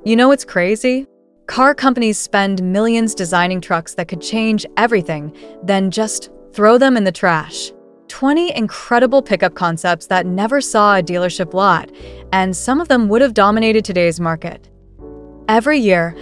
You know what's crazy? Car companies spend millions designing trucks that could change everything, then just throw them in the trash. 20 incredible pickup concepts that never saw a dealership lot, and some of them would have dominated today's market. Every year,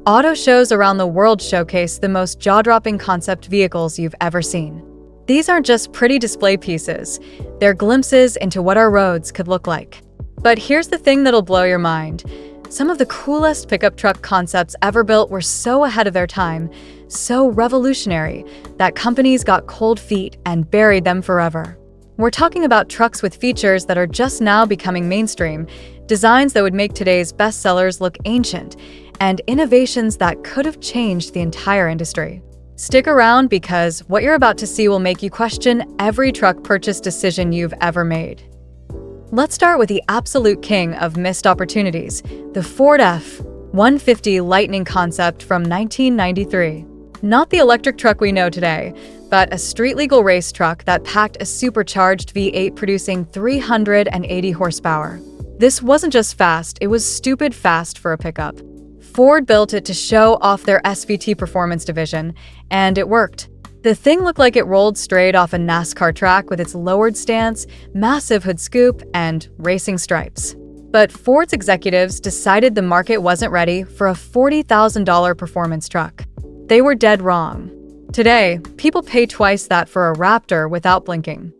auto shows around the world showcase the most jaw-dropping concept vehicles you've ever seen. These aren't just pretty display pieces, they're glimpses into what our roads could look like. But here's the thing that'll blow your mind. Some of the coolest pickup truck concepts ever built were so ahead of their time, so revolutionary, that companies got cold feet and buried them forever. We're talking about trucks with features that are just now becoming mainstream, designs that would make today's bestsellers look ancient, and innovations that could have changed the entire industry. Stick around because what you're about to see will make you question every truck purchase decision you've ever made. Let's start with the absolute king of missed opportunities, the Ford F-150 Lightning concept from 1993. Not the electric truck we know today, but a street-legal race truck that packed a supercharged V8 producing 380 horsepower. This wasn't just fast, it was stupid fast for a pickup. Ford built it to show off their SVT performance division, and it worked. The thing looked like it rolled straight off a NASCAR track with its lowered stance, massive hood scoop, and racing stripes. But Ford's executives decided the market wasn't ready for a $40,000 performance truck. They were dead wrong. Today, people pay twice that for a Raptor without blinking.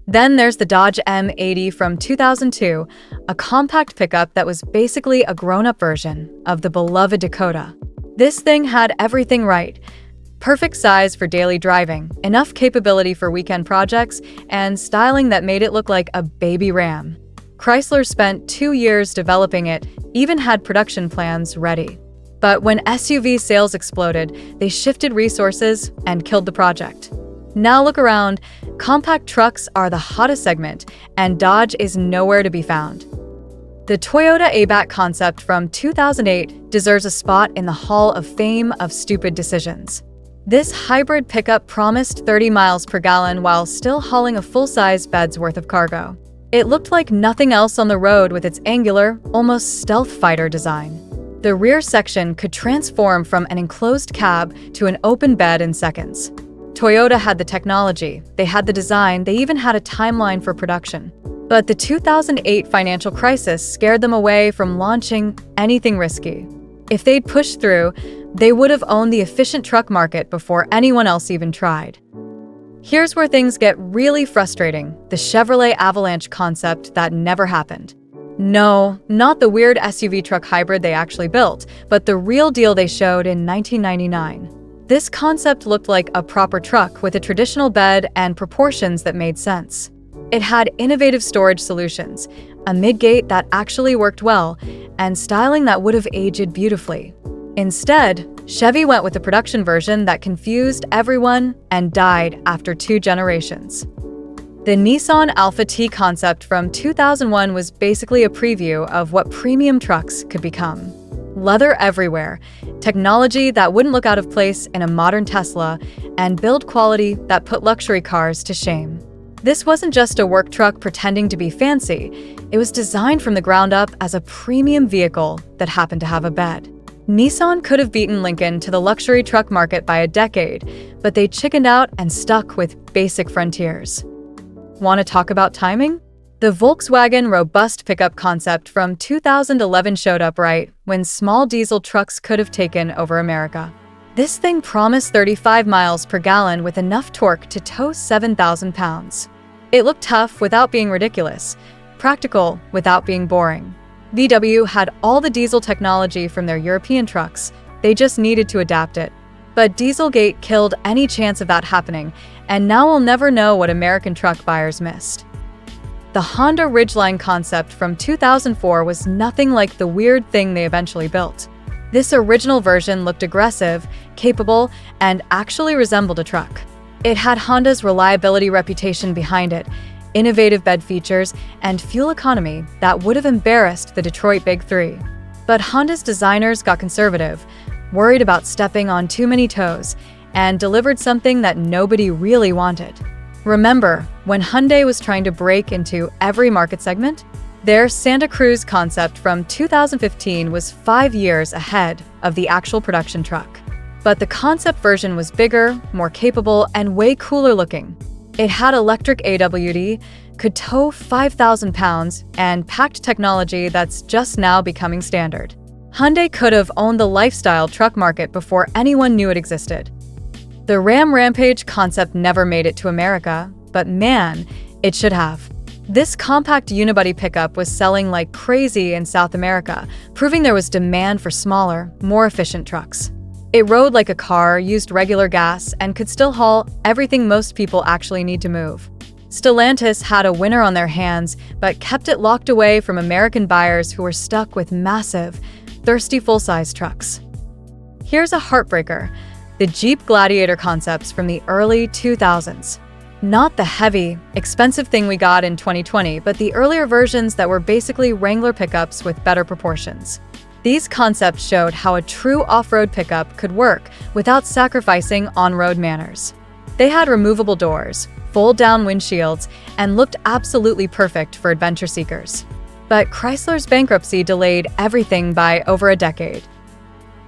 Then there's the Dodge M80 from 2002, a compact pickup that was basically a grown-up version of the beloved Dakota. This thing had everything right. Perfect size for daily driving, enough capability for weekend projects, and styling that made it look like a baby Ram. Chrysler spent 2 years developing it, even had production plans ready. But when SUV sales exploded, they shifted resources and killed the project. Now look around, compact trucks are the hottest segment, and Dodge is nowhere to be found. The Toyota Aybat concept from 2008 deserves a spot in the Hall of Fame of stupid decisions. This hybrid pickup promised 30 miles per gallon while still hauling a full-size bed's worth of cargo. It looked like nothing else on the road with its angular, almost stealth fighter design. The rear section could transform from an enclosed cab to an open bed in seconds. Toyota had the technology, they had the design, they even had a timeline for production. But the 2008 financial crisis scared them away from launching anything risky. If they'd pushed through, they would have owned the efficient truck market before anyone else even tried. Here's where things get really frustrating, the Chevrolet Avalanche concept that never happened. No, not the weird SUV truck hybrid they actually built, but the real deal they showed in 1999. This concept looked like a proper truck with a traditional bed and proportions that made sense. It had innovative storage solutions, a midgate that actually worked well, and styling that would have aged beautifully. Instead, Chevy went with the production version that confused everyone and died after 2 generations. The Nissan Alpha T concept from 2001 was basically a preview of what premium trucks could become. Leather everywhere, technology that wouldn't look out of place in a modern Tesla, and build quality that put luxury cars to shame. This wasn't just a work truck pretending to be fancy, it was designed from the ground up as a premium vehicle that happened to have a bed. Nissan could have beaten Lincoln to the luxury truck market by a decade, but they chickened out and stuck with basic frontiers. Want to talk about timing? The Volkswagen robust pickup concept from 2011 showed up right when small diesel trucks could have taken over America. This thing promised 35 miles per gallon with enough torque to tow 7,000 pounds. It looked tough without being ridiculous, practical without being boring. VW had all the diesel technology from their European trucks, they just needed to adapt it. But Dieselgate killed any chance of that happening, and now we'll never know what American truck buyers missed. The Honda Ridgeline concept from 2004 was nothing like the weird thing they eventually built. This original version looked aggressive, capable, and actually resembled a truck. It had Honda's reliability reputation behind it, innovative bed features, and fuel economy that would have embarrassed the Detroit Big Three. But Honda's designers got conservative, worried about stepping on too many toes, and delivered something that nobody really wanted. Remember when Hyundai was trying to break into every market segment? Their Santa Cruz concept from 2015 was 5 years ahead of the actual production truck. But the concept version was bigger, more capable, and way cooler looking. It had electric AWD, could tow 5,000 pounds, and packed technology that's just now becoming standard. Hyundai could have owned the lifestyle truck market before anyone knew it existed. The Rampage concept never made it to America, but man, it should have. This compact unibody pickup was selling like crazy in South America, proving there was demand for smaller, more efficient trucks. It rode like a car, used regular gas, and could still haul everything most people actually need to move. Stellantis had a winner on their hands, but kept it locked away from American buyers who were stuck with massive, thirsty full-size trucks. Here's a heartbreaker: the Jeep Gladiator concepts from the early 2000s. Not the heavy, expensive thing we got in 2020, but the earlier versions that were basically Wrangler pickups with better proportions. These concepts showed how a true off-road pickup could work without sacrificing on-road manners. They had removable doors, fold-down windshields, and looked absolutely perfect for adventure seekers. But Chrysler's bankruptcy delayed everything by over a decade.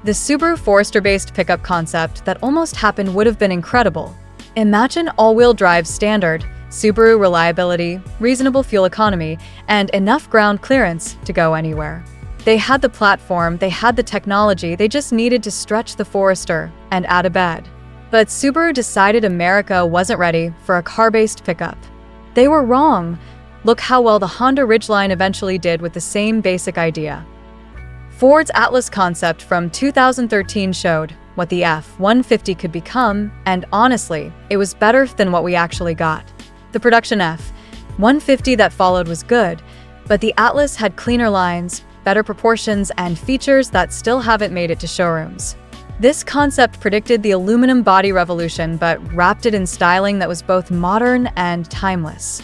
The Subaru Forester-based pickup concept that almost happened would have been incredible. Imagine all-wheel drive standard, Subaru reliability, reasonable fuel economy, and enough ground clearance to go anywhere. They had the platform, they had the technology, they just needed to stretch the Forester and add a bed. But Subaru decided America wasn't ready for a car-based pickup. They were wrong. Look how well the Honda Ridgeline eventually did with the same basic idea. Ford's Atlas concept from 2013 showed what the F-150 could become, and honestly, it was better than what we actually got. The production F-150 that followed was good, but the Atlas had cleaner lines, better proportions, and features that still haven't made it to showrooms. This concept predicted the aluminum body revolution, but wrapped it in styling that was both modern and timeless.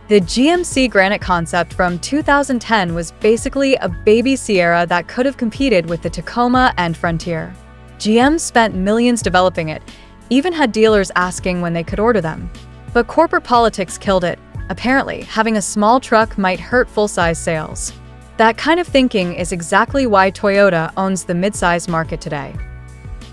The GMC Granite concept from 2010 was basically a baby Sierra that could have competed with the Tacoma and Frontier. GM spent millions developing it, even had dealers asking when they could order them. But corporate politics killed it. Apparently, having a small truck might hurt full-size sales. That kind of thinking is exactly why Toyota owns the mid-size market today.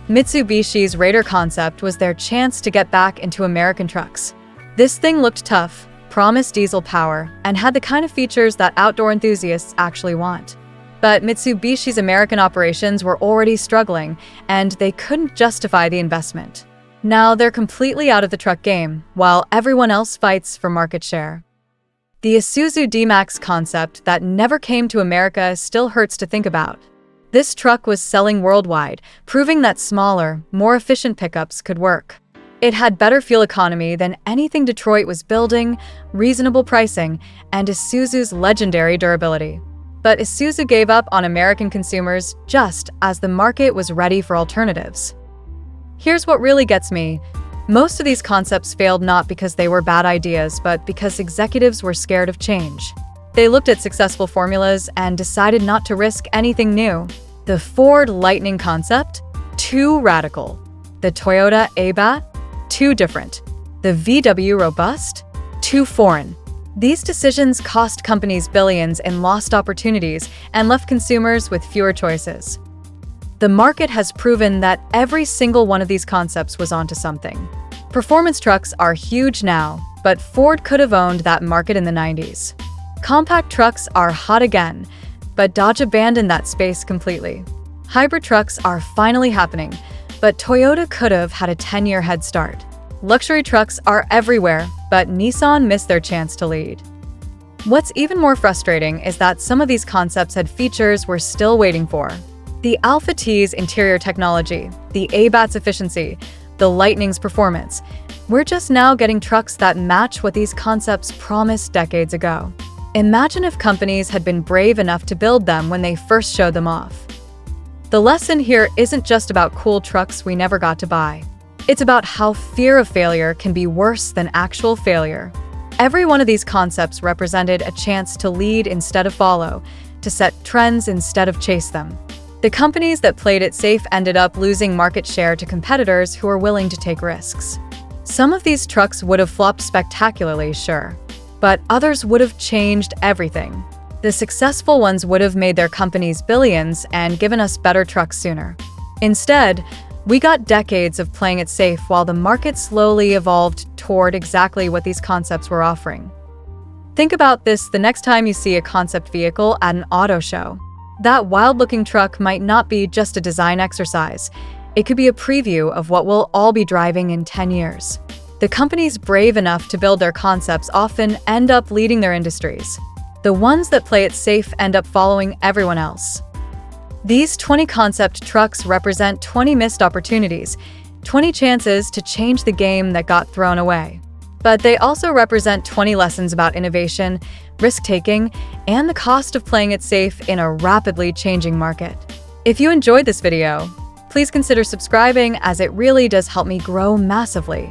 Mitsubishi's Raider concept was their chance to get back into American trucks. This thing looked tough, promised diesel power, and had the kind of features that outdoor enthusiasts actually want. But Mitsubishi's American operations were already struggling, and they couldn't justify the investment. Now they're completely out of the truck game, while everyone else fights for market share. The Isuzu D-Max concept that never came to America still hurts to think about. This truck was selling worldwide, proving that smaller, more efficient pickups could work. It had better fuel economy than anything Detroit was building, reasonable pricing, and Isuzu's legendary durability. But Isuzu gave up on American consumers just as the market was ready for alternatives. Here's what really gets me. Most of these concepts failed not because they were bad ideas, but because executives were scared of change. They looked at successful formulas and decided not to risk anything new. The Ford Lightning concept? Too radical. The Toyota A-Bat? Too different. The VW Robust? Too foreign. These decisions cost companies billions in lost opportunities and left consumers with fewer choices. The market has proven that every single one of these concepts was onto something. Performance trucks are huge now, but Ford could have owned that market in the 90s. Compact trucks are hot again, but Dodge abandoned that space completely. Hybrid trucks are finally happening, but Toyota could have had a 10-year head start. Luxury trucks are everywhere, but Nissan missed their chance to lead. What's even more frustrating is that some of these concepts had features we're still waiting for. The Alpha T's interior technology, the A-Bat's efficiency, the Lightning's performance. We're just now getting trucks that match what these concepts promised decades ago. Imagine if companies had been brave enough to build them when they first showed them off. The lesson here isn't just about cool trucks we never got to buy. It's about how fear of failure can be worse than actual failure. Every one of these concepts represented a chance to lead instead of follow, to set trends instead of chase them. The companies that played it safe ended up losing market share to competitors who were willing to take risks. Some of these trucks would have flopped spectacularly, sure. but others would have changed everything. The successful ones would have made their companies billions and given us better trucks sooner. Instead, we got decades of playing it safe while the market slowly evolved toward exactly what these concepts were offering. Think about this the next time you see a concept vehicle at an auto show. That wild-looking truck might not be just a design exercise. It could be a preview of what we'll all be driving in 10 years. The companies brave enough to build their concepts often end up leading their industries. The ones that play it safe end up following everyone else. These 20 concept trucks represent 20 missed opportunities, 20 chances to change the game that got thrown away. But they also represent 20 lessons about innovation, risk-taking, and the cost of playing it safe in a rapidly changing market. If you enjoyed this video, please consider subscribing as it really does help me grow massively.